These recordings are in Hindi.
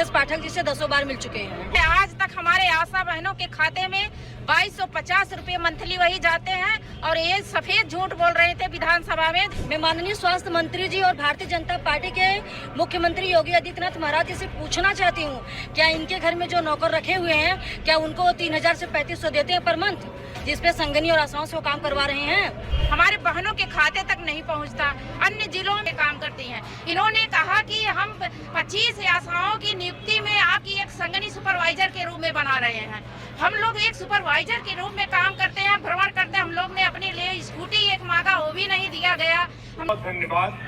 ब्रजेश पाठक जी से 10 बार मिल चुके हैं। आज तक हमारे आशा बहनों के खाते में 2250 रुपए मंथली वही जाते हैं और ये सफेद झूठ बोल रहे थे विधानसभा में। मैं माननीय स्वास्थ्य मंत्री जी और भारतीय जनता पार्टी के मुख्यमंत्री योगी आदित्यनाथ महाराज जी से पूछना चाहती हूँ, क्या इनके घर में जो नौकर रखे हुए हैं, क्या उनको 3000 से 3500 देते हैं पर मंथ, जिसपे संगनी और आशाओं से वो काम करवा रहे हैं? हमारे बहनों के खाते तक नहीं पहुंचता, अन्य जिलों में काम करती हैं। इन्होंने कहा कि हम 25 आशाओं की नियुक्ति में आपकी एक संगनी सुपरवाइजर के रूप में बना रहे हैं। हम लोग एक सुपरवाइजर के रूप में काम करते हैं, भ्रमण करते हैं। हम लोग ने अपने लिए स्कूटी एक मांगा, वो भी नहीं दिया गया। बहुत धन्यवाद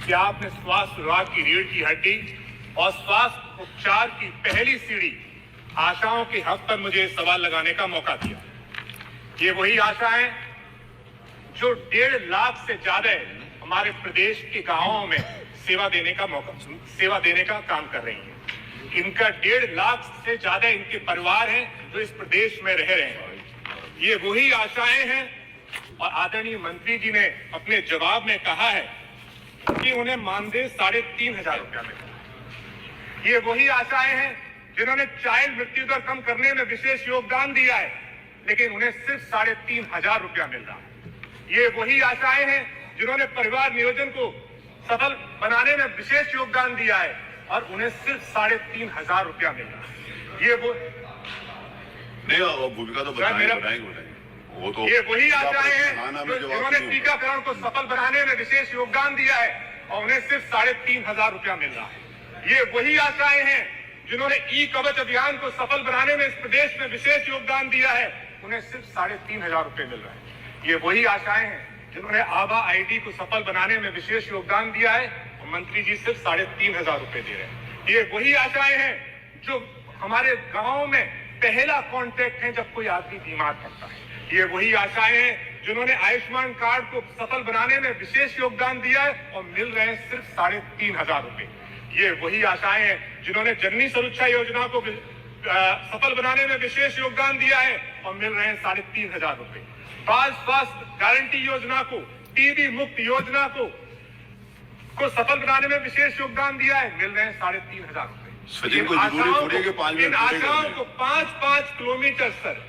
कि आपने स्वास्थ्य विभाग की रीढ़ की हड्डी और स्वास्थ्य उपचार की पहली सीढ़ी आशाओं के हक पर मुझे सवाल लगाने का मौका दिया। ये वही आशाएं जो 1.5 लाख से ज्यादा हमारे प्रदेश के गांवों में सेवा देने का काम कर रही हैं। इनका 1.5 लाख से ज्यादा इनके परिवार हैं जो इस प्रदेश में रह रहे हैं। ये वही आशाएं हैं और आदरणीय मंत्री जी ने अपने जवाब में कहा है कि उन्हें मानदेय 3500 रुपया मिला। ये वही आशाएं हैं जिन्होंने चाइल्ड मृत्यु दर कम करने में विशेष योगदान दिया है, लेकिन उन्हें सिर्फ 3500 रुपया मिल रहा है। ये वही आशाएं हैं जिन्होंने परिवार नियोजन को सफल बनाने में विशेष योगदान दिया है और उन्हें सिर्फ 3500 रुपया मिल रहा है। ये वो नहीं, भूमिका तो बताएंगे वो तो। ये वही आशाएं हैं जिन्होंने टीकाकरण को सफल बनाने में विशेष योगदान दिया है और उन्हें सिर्फ 3500 रुपया मिल रहा है। ये वही आशाएं हैं जिन्होंने ई कवच अभियान को सफल बनाने में इस प्रदेश में विशेष योगदान दिया है, उन्हें सिर्फ 3500 रुपए मिल रहा है। ये वही आशाएं हैं जिन्होंने आभा आईडी को सफल बनाने में विशेष योगदान दिया है और मंत्री जी सिर्फ 3500 रुपए दे रहे हैं। ये वही आशाएं हैं जो हमारे गाँव में पहला कॉन्टैक्ट है जब कोई आदमी बीमार पड़ता है। ये वही आशाएं हैं जिन्होंने आयुष्मान कार्ड को सफल बनाने में विशेष योगदान दिया है और मिल रहे हैं सिर्फ 3500 रुपए। ये वही आशाएं हैं जिन्होंने जननी सुरक्षा योजना को सफल बनाने में विशेष योगदान दिया है और मिल रहे हैं 3500 रुपए। बाल स्वास्थ्य गारंटी योजना को, टीबी मुक्त योजना को सफल बनाने में विशेष योगदान दिया है, मिल रहे हैं 3500 रुपए। इन आशाओं को 5-5 किलोमीटर सर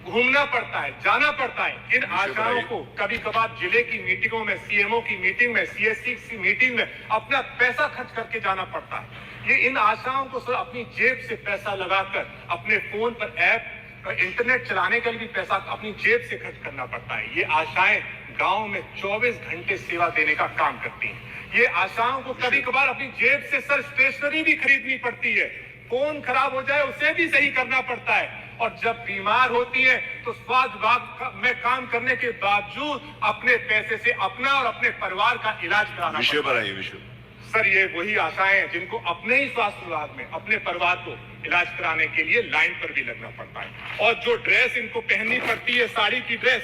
घूमना पड़ता है, जाना पड़ता है। इन आशाओं को कभी कभार जिले की मीटिंगों में, सीएमओ की मीटिंग में, सीएससी की मीटिंग में अपना पैसा खर्च करके जाना पड़ता है। ये इन आशाओं को सर अपनी जेब से पैसा लगाकर अपने फोन पर ऐप इंटरनेट चलाने के लिए भी पैसा अपनी जेब से खर्च करना पड़ता है। ये आशाएं गांव में 24 घंटे सेवा देने का काम करती हैं। ये आशाओं को कभी कभार अपनी जेब से सर स्टेशनरी भी खरीदनी पड़ती है, फोन खराब हो जाए उसे भी सही करना पड़ता है, और जब बीमार होती है तो स्वास्थ्य विभाग में काम करने के बावजूद अपने पैसे से अपना और अपने परिवार का इलाज कराना पड़ता है। सर ये वही आशाएं हैं जिनको अपने ही स्वास्थ्य विभाग में अपने परिवार को इलाज कराने के लिए लाइन पर भी लगना पड़ता है, और जो ड्रेस इनको पहननी पड़ती है, साड़ी की ड्रेस,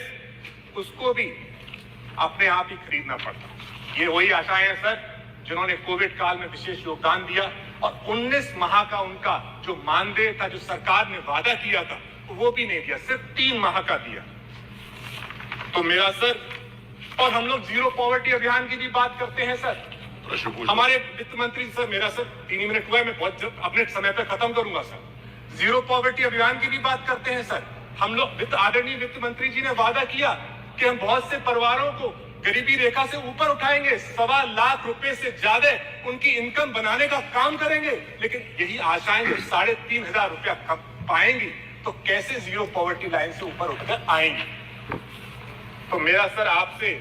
उसको भी अपने आप ही खरीदना पड़ता है। ये वही आशाएं हैं सर जिन्होंने कोविड काल में विशेष योगदान दिया और 19 माह का उनका जो मानदेय था, जो सरकार ने वादा किया था, वो भी नहीं दिया, सिर्फ 3 माह का दिया। तो मेरा सर, और हम लोग जीरो पॉवर्टी अभियान की भी बात करते हैं सर। हमारे वित्त मंत्री सर, मेरा सर 3 ही मिनट हुआ है, मैं बहुत अपने समय पर खत्म करूंगा सर। जीरो पॉवर्टी अभियान की भी बात करते हैं सर। हम लोग आदरणीय वित्त मंत्री जी ने वादा किया कि हम बहुत से परिवारों को गरीबी रेखा से ऊपर उठाएंगे, 1.25 लाख रुपए से ज्यादा उनकी इनकम बनाने का काम करेंगे, लेकिन यही आशाएं जो 3500 रुपया कम पाएंगी तो कैसे जीरो पॉवर्टी लाइन से ऊपर उठकर आएंगी। तो मेरा सर आपसे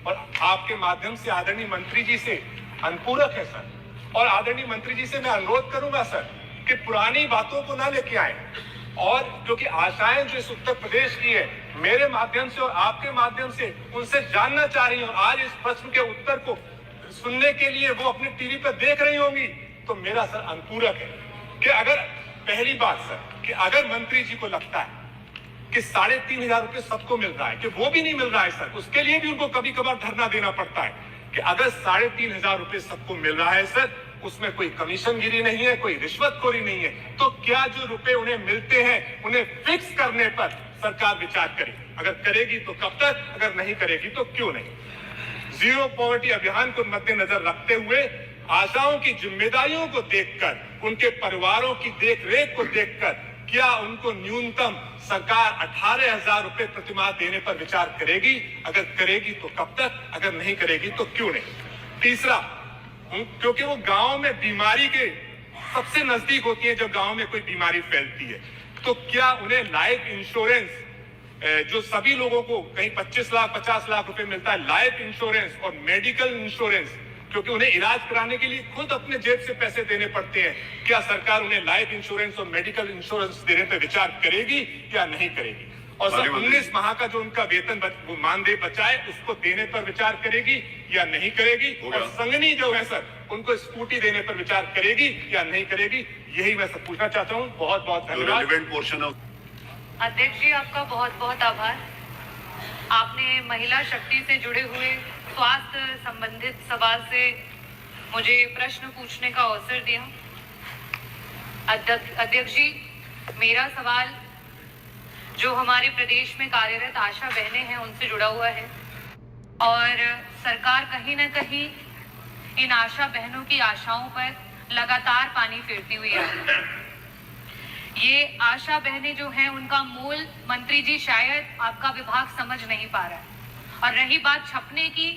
और आपके माध्यम से आदरणीय मंत्री जी से अनुपूरक है सर, और आदरणीय मंत्री जी से मैं अनुरोध करूंगा सर कि पुरानी बातों को ना लेके आए, और क्योंकि आशाएं जो इस उत्तर प्रदेश की है, मेरे माध्यम से और आपके माध्यम से उनसे जानना चाह रही हूं, आज इस प्रश्न के उत्तर को सुनने के लिए वो अपने टीवी पर देख रही होंगी। तो मेरा सर अनुपूरक है कि अगर, पहली बात सर, कि अगर मंत्री जी को लगता है कि 3500 रुपए सबको मिल रहा है, कि वो भी नहीं मिल रहा है सर, उसके लिए भी उनको कभी कभार धरना देना पड़ता है कि अगर 3500 रुपए सबको मिल रहा है सर, उसमें कोई कमीशनगिरी नहीं है, कोई रिश्वतखोरी नहीं है, तो क्या जो रुपए उन्हें मिलते हैं उन्हें फिक्स करने पर सरकार विचार करे। अगर करेगी तो कब तक, अगर नहीं करेगी तो क्यों नहीं। जीरो पॉवर्टी अभियान को मद्देनजर रखते हुए आशाओं की जिम्मेदारियों को देखकर, उनके परिवारों की देखरेख को देखकर, क्या उनको न्यूनतम सरकार 18,000 रुपए प्रतिमाह देने पर विचार करेगी? अगर करेगी तो कब तक? अगर नहीं करेगी तो क्यों नहीं? तीसरा, क्योंकि वो गांव में बीमारी के सबसे नजदीक होती है, जब गांव में कोई बीमारी फैलती है, तो क्या उन्हें लाइफ इंश्योरेंस जो सभी लोगों को कहीं 25 लाख 50 लाख रुपए मिलता है, लाइफ इंश्योरेंस और मेडिकल इंश्योरेंस, क्योंकि उन्हें इलाज कराने के लिए खुद अपने जेब से पैसे देने पड़ते हैं, क्या सरकार उन्हें लाइफ इंश्योरेंस और मेडिकल इंश्योरेंस देने पर विचार करेगी या नहीं करेगी? और सर 19 माह का जो उनका वेतन मानदेय बचाए उसको देने पर विचार करेगी या नहीं करेगी? और संगनी जो है सर, उनको स्कूटी देने पर विचार करेगी या नहीं करेगी? यही मैं सब पूछना चाहता हूँ। बहुत बहुत धन्यवाद। अध्यक्ष जी, आपका बहुत बहुत आभार। आपने महिला शक्ति से जुड़े हुए स्वास्थ्य संबंधित सवाल से मुझे प्रश्न पूछने का अवसर दिया। अध्यक्ष जी, मेरा सवाल जो हमारे प्रदेश में कार्यरत आशा बहनें हैं उनसे जुड़ा हुआ है, और सरकार कहीं न कहीं इन आशा बहनों की आशाओं पर लगातार पानी फेरती हुई है। ये आशा बहनें जो हैं, उनका मूल मंत्री जी शायद आपका विभाग समझ नहीं पा रहा है। और रही बात छपने की,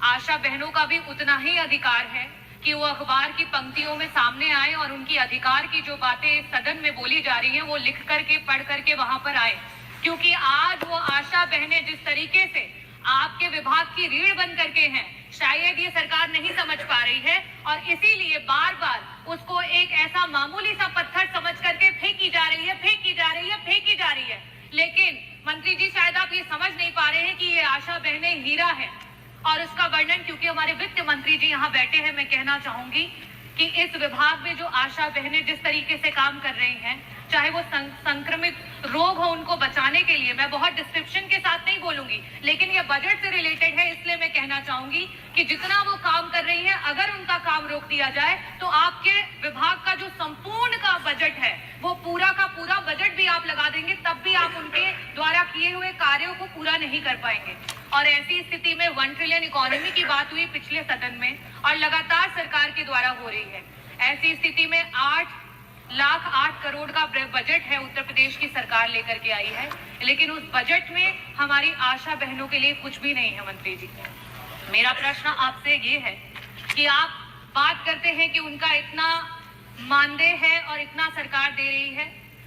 आशा बहनों का भी उतना ही अधिकार है कि वो अखबार की पंक्तियों में सामने आए और उनकी अधिकार की जो बातें सदन में बोली जा रही हैं वो लिख करके पढ़ करके वहां पर आए, क्योंकि आज वो आशा बहनें जिस तरीके से आपके विभाग की रीढ़ बन करके हैं, शायद ये सरकार नहीं समझ पा रही है, और इसीलिए बार बार उसको एक ऐसा मामूली सा पत्थर समझ करके फेंकी जा रही है, फेंकी जा रही है, फेंकी जा रही है। लेकिन मंत्री जी, शायद आप ये समझ नहीं पा रहे हैं कि ये आशा बहनें हीरा है, और उसका वर्णन, क्योंकि हमारे वित्त मंत्री जी यहाँ बैठे हैं, मैं कहना चाहूंगी कि इस विभाग में जो आशा बहनें जिस तरीके से काम कर रही हैं, चाहे वो संक्रमित रोग हो उनको बचाने के लिए, मैं बहुत डिस्क्रिप्शन के साथ नहीं बोलूंगी, लेकिन ये बजट से रिलेटेड है, इसलिए मैं कहना चाहूंगी कि जितना वो काम कर रही है, अगर उनका काम रोक दिया जाए तो आपके विभाग का जो संपूर्ण का बजट है वो पूरा का पूरा बजट भी आप लगा देंगे, तब भी आप उनके द्वारा किए हुए कार्यों को पूरा नहीं कर पाएंगे। और ऐसी स्थिति में 1 ट्रिलियन इकोनॉमी की बात हुई पिछले सदन में, और लगातार सरकार के द्वारा हो रही है। ऐसी स्थिति में 8 करोड़ का बजट है उत्तर प्रदेश की सरकार लेकर के आई है, लेकिन उस बजट में हमारी आशा बहनों के लिए कुछ भी नहीं है। मंत्री जी, मेरा प्रश्न आपसे ये है कि आप बात करते हैं कि उनका इतना मानदेय है और इतना सरकार दे रही है।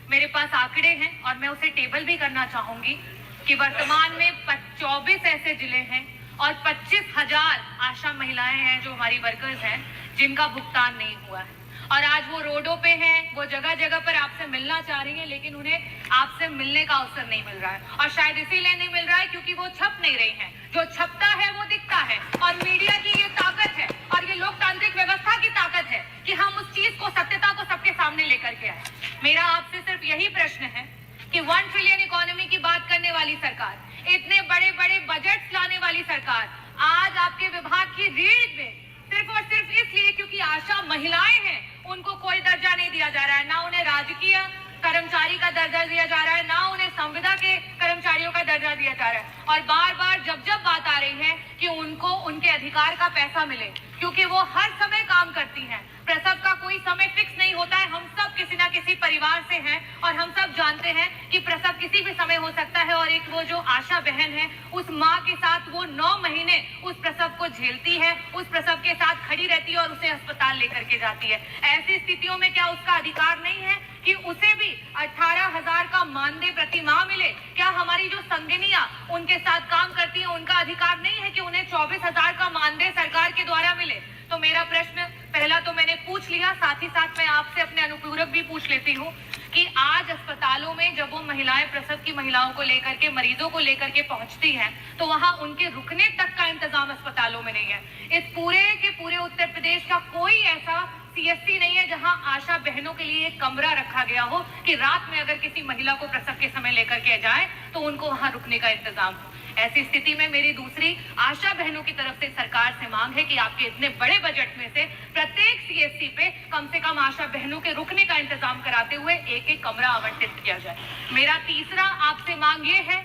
मेरे पास आंकड़े हैं और मैं उसे टेबल भी करना चाहूंगी कि वर्तमान में 24 ऐसे जिले हैं और 25,000 आशा महिलाएं हैं जो हमारी वर्कर्स हैं, जिनका भुगतान नहीं हुआ है। और आज वो रोडों पे हैं, वो जगह जगह पर आपसे मिलना चाह रही हैं, लेकिन उन्हें आपसे मिलने का अवसर नहीं मिल रहा है। और शायद इसीलिए नहीं मिल रहा है क्योंकि वो छप नहीं रही हैं। जो छपता है वो दिखता है, और मीडिया की ये ताकत है और ये लोकतांत्रिक व्यवस्था की ताकत है कि हम उस चीज को, सत्यता को सबके सामने लेकर के आए। मेरा आपसे सिर्फ यही प्रश्न है कि 1 ट्रिलियन इकोनॉमी की बात करने वाली सरकार, इतने बड़े बड़े बजट लाने वाली सरकार, आज आपके विभाग की रीढ़ में सिर्फ और सिर्फ इसलिए क्योंकि आशा महिलाएं हैं, उनको कोई दर्जा नहीं दिया जा रहा है। ना उन्हें राजकीय कर्मचारी का दर्जा दिया जा रहा है, ना उन्हें संविदा के कर्मचारियों का दर्जा दिया जा रहा है। और बार बार जब जब बात आ रही है कि उनको उनके अधिकार का पैसा मिले, क्योंकि वो हर समय काम करती हैं, प्रसव का कोई समय फिक्स नहीं होता है। हम सब किसी ना किसी परिवार से हैं और हम सब जानते हैं कि प्रसव किसी भी समय हो सकता है। और एक वो जो आशा बहन है, उस माँ के साथ वो 9 महीने उस प्रसव को झेलती है, उस प्रसव के साथ खड़ी रहती है और उसे अस्पताल लेकर के जाती है। ऐसी स्थितियों में क्या उसका अधिकार नहीं है कि उसे भी 18,000 का मानदेय प्रति माह मिले? क्या हमारी जो संगिनियां उनके साथ काम करती हैं, उनका अधिकार नहीं है कि उन्हें 24,000 का मानदेय सरकार के द्वारा मिले? तो मेरा प्रश्न पहला तो मैंने पूछ लिया, साथ ही साथ मैं आपसे अपने अनुपूरक भी पूछ लेती हूँ कि आज अस्पतालों में जब वो महिलाएं प्रसव की महिलाओं को लेकर के, मरीजों को लेकर के पहुंचती हैं, तो वहां उनके रुकने तक का इंतजाम अस्पतालों में नहीं है। इस पूरे के पूरे उत्तर प्रदेश का कोई ऐसा CSC नहीं है जहां आशा बहनों के लिए एक कमरा रखा गया हो कि रात में अगर किसी महिला को प्रसव के समय लेकर के जाए तो उनको वहां रुकने का इंतजाम हो। ऐसी स्थिति में मेरी दूसरी आशा बहनों की तरफ से सरकार से मांग है कि आपके इतने बड़े बजट में से प्रत्येक CSC पे कम से कम आशा बहनों के रुकने का इंतजाम कराते हुए एक कमरा आवंटित किया जाए। मेरा तीसरा आपसे मांग ये है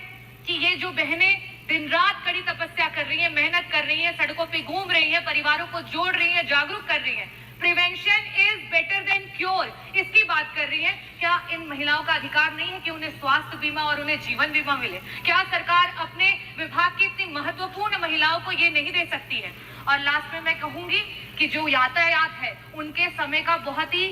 कि ये जो बहनें दिन रात कड़ी तपस्या कर रही है, मेहनत कर रही है, सड़कों पे घूम रही है, परिवारों को जोड़ रही है, जागरूक कर रही है। Prevention is better than cure, इसकी बात कर रही है। क्या इन महिलाओं का अधिकार नहीं है कि उन्हें स्वास्थ्य बीमा और उन्हें जीवन बीमा मिले? क्या सरकार अपने विभाग की इतनी महत्वपूर्ण महिलाओं को ये नहीं दे सकती है? और लास्ट में मैं कहूंगी कि जो यातायात है उनके समय का बहुत ही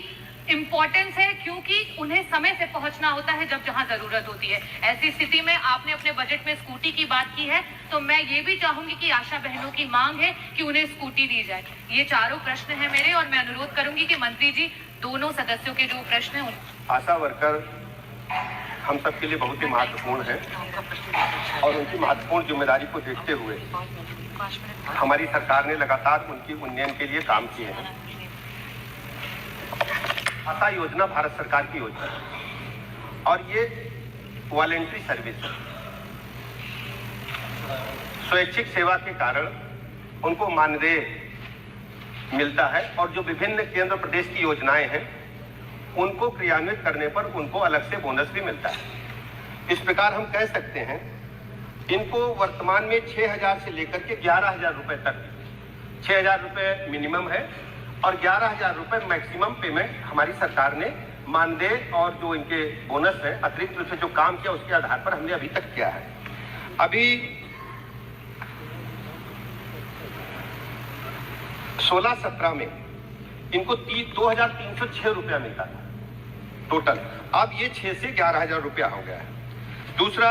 इंपॉर्टेंस है, क्योंकि उन्हें समय से पहुंचना होता है जब जहां जरूरत होती है। ऐसी स्थिति में आपने अपने बजट में स्कूटी की बात की है, तो मैं ये भी चाहूंगी कि आशा बहनों की मांग है कि उन्हें स्कूटी दी जाए। ये चारों प्रश्न हैं मेरे, और मैं अनुरोध करूंगी कि मंत्री जी दोनों सदस्यों के जो प्रश्न हैं आशा वर्कर हम सब के लिए बहुत ही महत्वपूर्ण है, और उनकी महत्वपूर्ण जिम्मेदारी को देखते हुए हमारी सरकार ने लगातार उनकी उन्नयन के लिए काम किए हैं। आशा योजना भारत सरकार की योजना है, और ये वॉलेंट्री सर्विस है। स्वैच्छिक सेवा के कारण उनको मानदेय मिलता है, और जो विभिन्न केंद्र प्रदेश की योजनाएं हैं उनको क्रियान्वित करने पर उनको अलग से बोनस भी मिलता है। इस प्रकार हम कह सकते हैं इनको वर्तमान में 6,000 से लेकर के 11,000 रुपए तक, 6,000 रुपए मिनिमम है और 11,000 रुपए मैक्सिमम पेमेंट हमारी सरकार ने मानदेय और जो इनके बोनस है अतिरिक्त रूप से जो काम किया उसके आधार पर हमने अभी तक किया है। अभी 16-17 में इनको 2,306 रुपया मिलता था टोटल, अब ये 6 से 11,000 रुपया हो गया है। दूसरा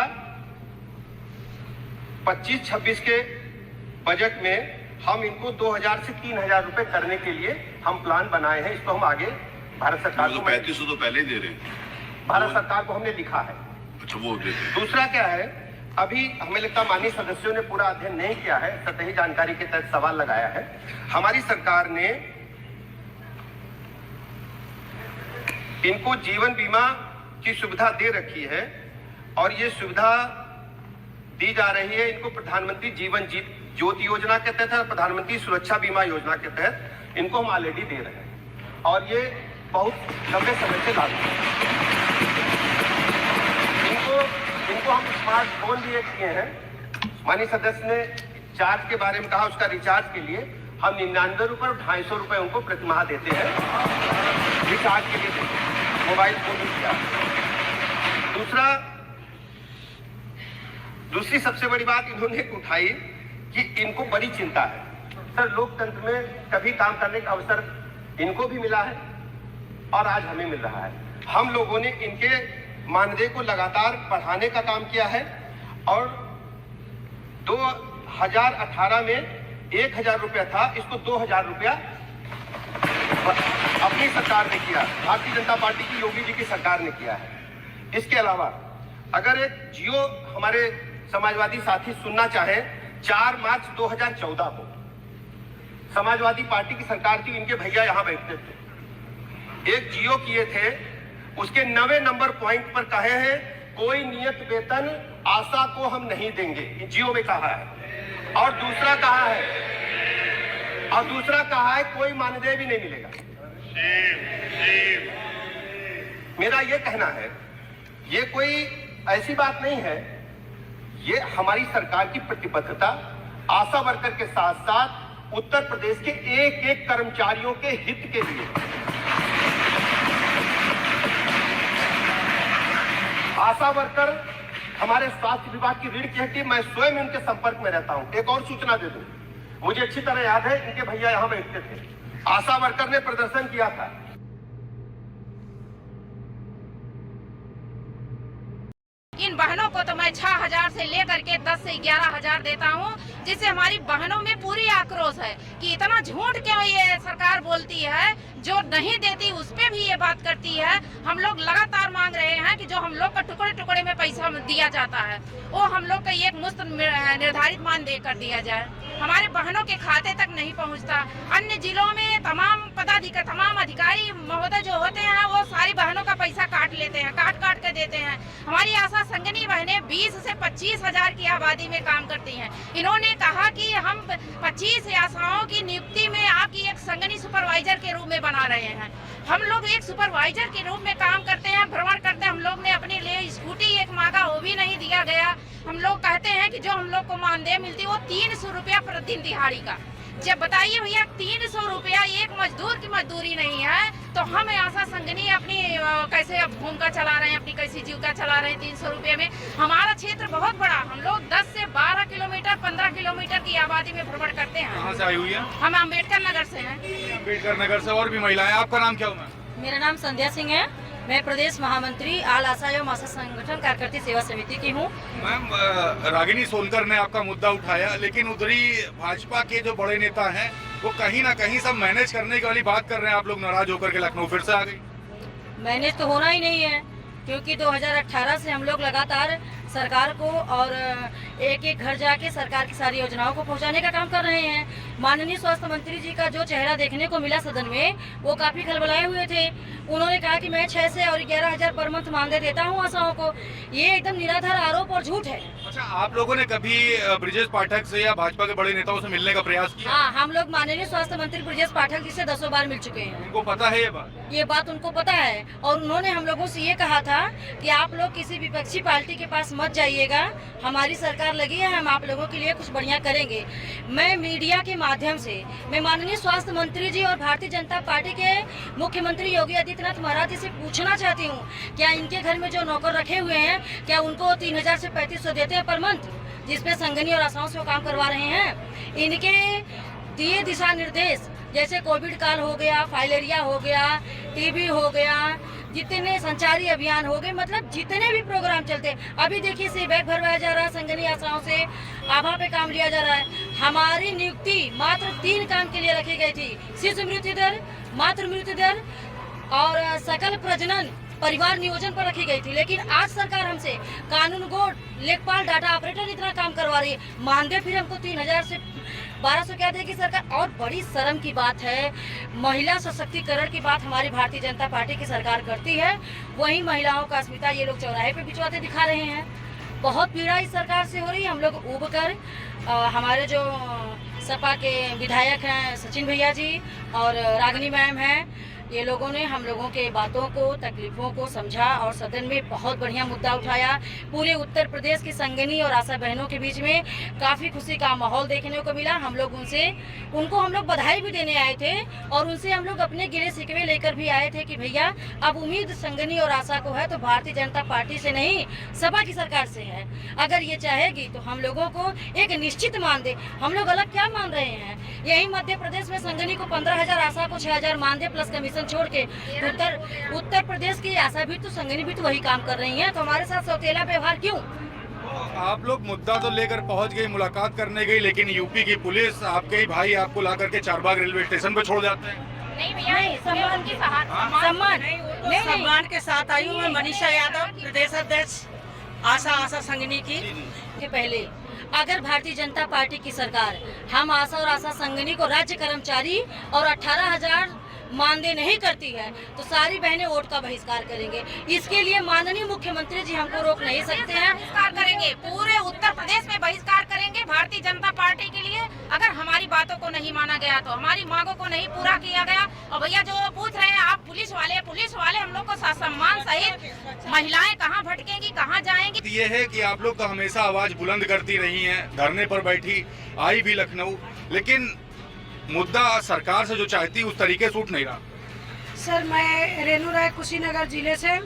25-26 के बजट में हम इनको 2,000 से 3,000 रुपए करने के लिए हम प्लान बनाए हैं। इसको हम आगे भारत सरकार को 3500 तो पहले ही दे रहे हैं, भारत सरकार को हमने लिखा है। अच्छा, वो देते हैं। दूसरा क्या है, अभी हमें लगता है माननीय सदस्यों ने पूरा अध्ययन नहीं किया है, सतही जानकारी के तहत सवाल लगाया है। हमारी सरकार ने इनको जीवन बीमा की सुविधा दे रखी है, और ये सुविधा दी जा रही है इनको प्रधानमंत्री जीवन ज्योति योजना के तहत और प्रधानमंत्री सुरक्षा बीमा योजना के तहत इनको हम ऑलरेडी दे रहे हैं, और ये बहुत लंबे समय से लागू है। इनको हम स्मार्टफोन भी किए हैं। माननीय सदस्य ने चार्ज के बारे में कहा, उसका रिचार्ज के लिए हम 99 रुपए और 250 रुपए उनको प्रतिमाह देते हैं, रिचार्ज के लिए देते हैं, मोबाइल फोन भी किया। दूसरी सबसे बड़ी बात इन्होंने उठाई कि इनको बड़ी चिंता है। सर, लोकतंत्र में कभी काम करने का अवसर इनको भी मिला है और आज हमें मिल रहा है। हम लोगों ने इनके मानदेय को लगातार बढ़ाने का काम किया है, और 2018 में 1,000 रुपया था, इसको 2,000 रुपया अपनी सरकार ने किया, भारतीय जनता पार्टी की योगी जी की सरकार ने किया है। इसके अलावा अगर एक जियो हमारे समाजवादी साथी सुनना चाहे, 4 मार्च 2014 को समाजवादी पार्टी की सरकार थी, इनके भैया यहां बैठते थे, एक जियो किए थे, उसके 90 नंबर पॉइंट पर कहे हैं कोई नियत वेतन आशा को हम नहीं देंगे, जियो में कहा है। और दूसरा कहा है कोई मानदेय भी नहीं मिलेगा। मेरा ये कहना है, ये कोई ऐसी बात नहीं है, ये हमारी सरकार की प्रतिबद्धता आशा वर्कर के साथ साथ उत्तर प्रदेश के एक कर्मचारियों के हित के लिए। आशा वर्कर हमारे स्वास्थ्य विभाग की रीढ़ की हड्डी, मैं स्वयं उनके संपर्क में रहता हूं। एक और सूचना दे दूं, मुझे अच्छी तरह याद है, इनके भैया यहां बैठते थे, आशा वर्कर ने प्रदर्शन किया था। इन बहनों को तो मैं 6,000 से लेकर के 10 से 11,000 देता हूँ, जिससे हमारी बहनों में पूरी आक्रोश है कि इतना झूठ क्यों ये सरकार बोलती है, जो नहीं देती उस पे भी ये बात करती है। हम लोग लगातार मांग रहे हैं कि जो हम लोग का टुकड़े टुकड़े में पैसा दिया जाता है वो हम लोग का एक मुफ्त निर्धारित मानदेय कर दिया जाए। हमारे बहनों के खाते तक नहीं पहुंचता। अन्य जिलों में तमाम अधिकारी महोदय जो होते हैं वो सारी बहनों का पैसा काट लेते हैं, काट के देते हैं। हमारी आशा संगनी बहनें 20 से 25,000 की आबादी में काम करती हैं। इन्होंने कहा कि हम 25 आशाओं की नियुक्ति में आपकी एक संगनी सुपरवाइजर के रूप में बना रहे हैं। हम लोग एक सुपरवाइजर के रूप में काम करते हैं, भ्रमण करते हैं। हम लोग ने अपने लिए स्कूटी एक मांगा, वो भी नहीं दिया गया। हम लोग कहते हैं कि जो हम लोग को मानदेय मिलती है वो 300 रुपया प्रतिदिन दिहाड़ी का। जब बताइए भैया 300 रुपया एक मजदूर की मजदूरी नहीं है, तो हम आशा संगनी अपनी कैसे अब भूमिका चला रहे हैं, अपनी कैसी जीविका चला रहे हैं 300 रुपये में। हमारा क्षेत्र बहुत बड़ा, हम लोग 10 से 12 किलोमीटर 15 किलोमीटर की आबादी में भ्रमण करते हैं। कहाँ से आई हुई है? हम अम्बेडकर नगर से हैं। अम्बेडकर नगर से। और भी महिलाएं, आपका नाम क्या हुआ? मेरा नाम संध्या सिंह है, मैं प्रदेश महामंत्री आल आशा एवं आशा संगठन कार्यकर्ता सेवा समिति की हूँ। मैम, रागिनी सोनकर ने आपका मुद्दा उठाया, लेकिन उधरी भाजपा के जो बड़े नेता हैं वो कहीं ना कहीं सब मैनेज करने की वाली बात कर रहे हैं। आप लोग नाराज होकर के लखनऊ फिर से आ गई। मैनेज तो होना ही नहीं है, क्योंकि 2018 से हम लोग लगातार सरकार को और एक एक घर जाके सरकार की सारी योजनाओं को पहुंचाने का काम कर रहे हैं। माननीय स्वास्थ्य मंत्री जी का जो चेहरा देखने को मिला सदन में, वो काफी खलबलाए हुए थे। उन्होंने कहा कि मैं 6 से और 11,000 पर मंथ मानदेय देता हूं आशाओं को। ये एकदम निराधार आरोप और झूठ है। अच्छा, आप लोगों ने कभी ब्रिजेश पाठक से या भाजपा के बड़े नेताओं से मिलने का प्रयास किया? हाँ, हम लोग माननीय स्वास्थ्य मंत्री ब्रिजेश पाठक जी से 10 बार मिल चुके हैं। उनको पता है ये बात उनको पता है, और उन्होंने हम लोगों से ये कहा था कि आप लोग किसी विपक्षी पार्टी के पास मत जाइएगा, हमारी सरकार लगी है, हम आप लोगों के लिए कुछ बढ़िया करेंगे। मैं मीडिया के माध्यम से मैं माननीय स्वास्थ्य मंत्री जी और भारतीय जनता पार्टी के मुख्यमंत्री योगी आदित्यनाथ महाराज जी से पूछना चाहती हूँ, क्या इनके घर में जो नौकर रखे हुए हैं, क्या उनको 3,000 से 3,500 देते हैं पर मंथ, जिसपे संगनी और आशाओं से वो काम करवा रहे हैं? इनके दिए दिशा निर्देश, जैसे कोविड काल हो गया, फाइलेरिया हो गया, टीबी हो गया, जितने संचारी अभियान हो गए, मतलब जितने भी प्रोग्राम चलते हैं, अभी देखिए से बैग भरवाया जा रहा है, संगनी आशाओं से आभा पे काम लिया जा रहा है। हमारी नियुक्ति मात्र 3 काम के लिए रखी गई थी: शिशु मृत्यु दर, मातृ मृत्यु दर और सकल प्रजनन परिवार नियोजन पर रखी गई थी। लेकिन आज सरकार हमसे कानून गो, लेखपाल, डाटा ऑपरेटर इतना काम करवा रही है, मानदेय फिर हमको 3,000 से 1,200 क्या देगी सरकार। और बड़ी शर्म की बात है, महिला सशक्तिकरण की बात हमारी भारतीय जनता पार्टी की सरकार करती है, वहीं महिलाओं का अस्मिता ये लोग चौराहे पे बिचवाते दिखा रहे हैं। बहुत पीड़ा इस सरकार से हो रही है। हम लोग उब कर हमारे जो सपा के विधायक हैं सचिन भैया जी और रागिनी मैम हैं, ये लोगों ने हम लोगों के बातों को, तकलीफों को समझा और सदन में बहुत बढ़िया मुद्दा उठाया। पूरे उत्तर प्रदेश की संगनी और आशा बहनों के बीच में काफ़ी खुशी का माहौल देखने को मिला। हम लोग उनको हम लोग बधाई भी देने आए थे और उनसे हम लोग अपने गिले शिकवे लेकर भी आए थे कि भैया अब उम्मीद संगनी और आशा को है तो भारतीय जनता पार्टी से नहीं, सपा की सरकार से है। अगर ये चाहेगी तो हम लोगों को एक निश्चित मानदेय, हम लोग अलग क्या मान रहे हैं? यही मध्य प्रदेश में संगनी को 15,000, आशा को 6,000 मानदेय प्लस कमीशन छोड़ के उत्तर प्रदेश की आशा भी तो संगनी भी तो वही काम कर रही है, तो हमारे साथ सौतेला व्यवहार क्यों? आप लोग मुद्दा तो लेकर पहुंच गई, मुलाकात करने गई, लेकिन यूपी की पुलिस, आपके ही भाई आपको ला करके चारबाग रेलवे स्टेशन पे छोड़ जाते हैं। नहीं भैया, सम्मान के साथ आई हूँ मैं, मनीषा यादव, प्रदेश अध्यक्ष आशा संगनी की। के पहले अगर भारतीय जनता पार्टी की सरकार हम आशा और आशा संगनी को राज्य कर्मचारी और 18,000 मानदेय नहीं करती है तो सारी बहनें वोट का बहिष्कार करेंगे। इसके लिए माननीय मुख्यमंत्री जी हमको रोक नहीं सकते हैं। बहिष्कार करेंगे, पूरे उत्तर प्रदेश में बहिष्कार करेंगे भारतीय जनता पार्टी के लिए। अगर हमारी बातों को नहीं माना गया तो, हमारी मांगों को नहीं पूरा किया गया। और भैया जो पूछ रहे हैं आप पुलिस वाले हम लोग को सम्मान सहित महिलाएं कहाँ भटकेंगी, कहाँ जाएंगी? ये है कि आप लोग तो हमेशा आवाज बुलंद करती रही हैं, धरने पर बैठी, आई भी लखनऊ, लेकिन मुद्दा सरकार से जो चाहती उस तरीके से उठ नहीं रहा। सर, मैं रेणु राय कुशीनगर जिले से।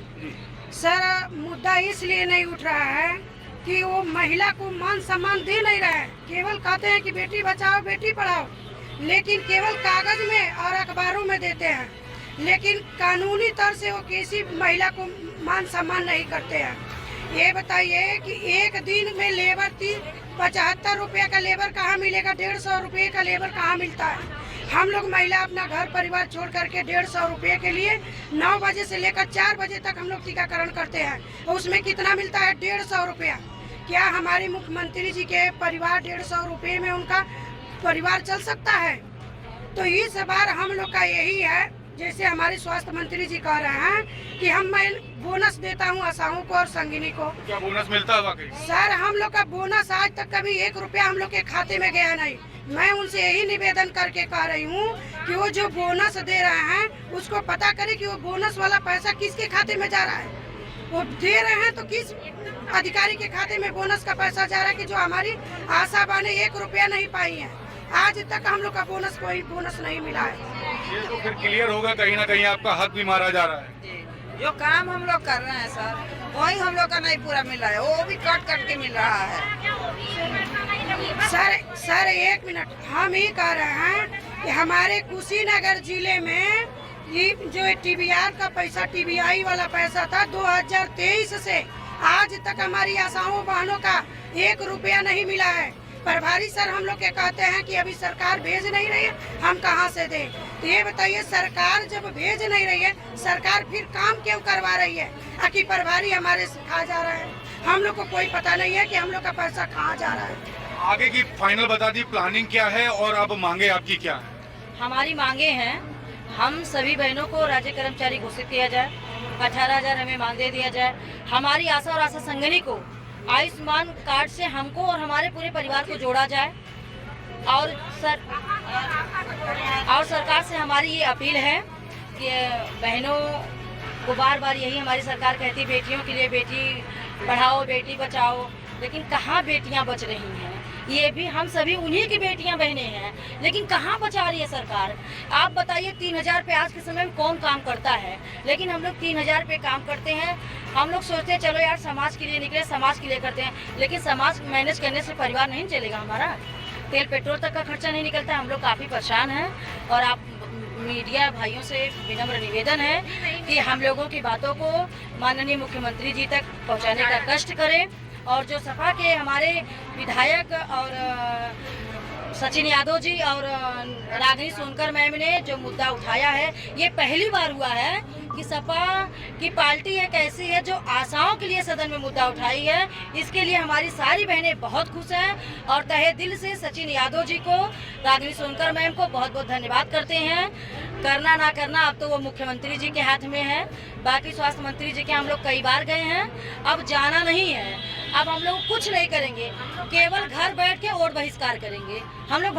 सर, मुद्दा इसलिए नहीं उठ रहा है कि वो महिला को मान सम्मान दे नहीं रहे हैं। केवल कहते हैं कि बेटी बचाओ बेटी पढ़ाओ, लेकिन केवल कागज में और अखबारों में देते हैं, लेकिन कानूनी तौर से वो किसी महिला को मान सम्मान नहीं करते हैं। ये बताइए कि एक दिन में लेबर 75 रुपये का लेबर कहाँ मिलेगा? 150 रुपये का लेबर कहाँ मिलता है? हम लोग महिला अपना घर परिवार छोड़ करके 150 रुपये के लिए 9 बजे से लेकर 4 बजे तक हम लोग टीकाकरण करते हैं, और उसमें कितना मिलता है? 150 रुपया। क्या हमारे मुख्यमंत्री जी के परिवार 150 रुपये में उनका परिवार चल सकता है? तो इस बार हम लोग का यही है, जैसे हमारे स्वास्थ्य मंत्री जी कह रहे हैं कि मैं बोनस देता हूं आशाओं को और संगिनी को। क्या बोनस मिलता है वाकई? सर, हम लोग का बोनस आज तक कभी 1 रुपया हम लोग के खाते में गया नहीं। मैं उनसे यही निवेदन करके कह रही हूँ कि वो जो बोनस दे रहे हैं उसको पता करें कि वो बोनस वाला पैसा किसके खाते में जा रहा है। वो दे रहे हैं तो किस अधिकारी के खाते में बोनस का पैसा जा रहा है कि जो हमारी आशा बाने 1 रुपया नहीं पाई है। आज तक हम लोग का कोई बोनस नहीं मिला है। ये तो फिर क्लियर होगा कहीं ना कहीं आपका हक भी मारा जा रहा है। जो काम हम लोग कर रहे हैं सर, वही हम लोग का नहीं पूरा मिल रहा है, वो भी कट के मिल रहा है। सर 1 मिनट, हम ही कह रहे हैं कि हमारे कुशीनगर जिले में ये जो टीबीआर का पैसा, टीबीआई वाला पैसा था 2023 से आज तक हमारी आशाओं बहनों का 1 रुपया नहीं मिला है। प्रभारी सर हम लोग के कहते हैं कि अभी सरकार भेज नहीं रही है, हम कहां से दें। तो ये बताइए, सरकार जब भेज नहीं रही है, सरकार फिर काम क्यों करवा रही है? कि प्रभारी हमारे से खा जा रहा है, हम लोग को कोई पता नहीं है कि हम लोग का पैसा कहाँ जा रहा है। आगे की फाइनल बता दी प्लानिंग क्या है और अब मांगे आपकी क्या है? हमारी मांगे हैं, हम सभी बहनों को राज्य कर्मचारी घोषित किया जाए, 18,000 हमें मानदेय दिया जाए। हमारी आशा और आशा संगिनी को आयुष्मान कार्ड से हमको और हमारे पूरे परिवार को जोड़ा जाए। और सरकार से हमारी ये अपील है कि बहनों को बार बार यही हमारी सरकार कहती है, बेटियों के लिए बेटी पढ़ाओ बेटी बचाओ, लेकिन कहाँ बेटियां बच रही हैं? ये भी हम सभी उन्हीं की बेटियां बहनें हैं, लेकिन कहाँ बचा रही है सरकार? आप बताइए, 3,000 पे आज के समय में कौन काम करता है? लेकिन हम लोग 3,000 पे काम करते हैं। हम लोग सोचते हैं चलो यार समाज के लिए निकले, समाज के लिए करते हैं, लेकिन समाज मैनेज करने से परिवार नहीं चलेगा हमारा। तेल पेट्रोल तक का खर्चा नहीं निकलता है। हम लोग काफ़ी परेशान हैं और आप मीडिया भाइयों से विनम्र निवेदन है कि हम लोगों की बातों को माननीय मुख्यमंत्री जी तक पहुंचाने का कष्ट करें। और जो सपा के हमारे विधायक और सचिन यादव जी और रागिनी सोनकर मैम ने जो मुद्दा उठाया है, ये पहली बार हुआ है कि सपा की पार्टी एक ऐसी है जो आशाओं के लिए सदन में मुद्दा उठाई है। इसके लिए हमारी सारी बहनें बहुत खुश हैं और तहे दिल से सचिन यादव जी को, रागिनी सोनकर मैम को बहुत बहुत धन्यवाद करते हैं। करना ना करना अब तो वो मुख्यमंत्री जी के हाथ में है। बाकी स्वास्थ्य मंत्री जी के हम लोग कई बार गए हैं, अब जाना नहीं है। अब हम लोग कुछ नहीं करेंगे, केवल घर बैठ के वोट बहिष्कार करेंगे। हम लोग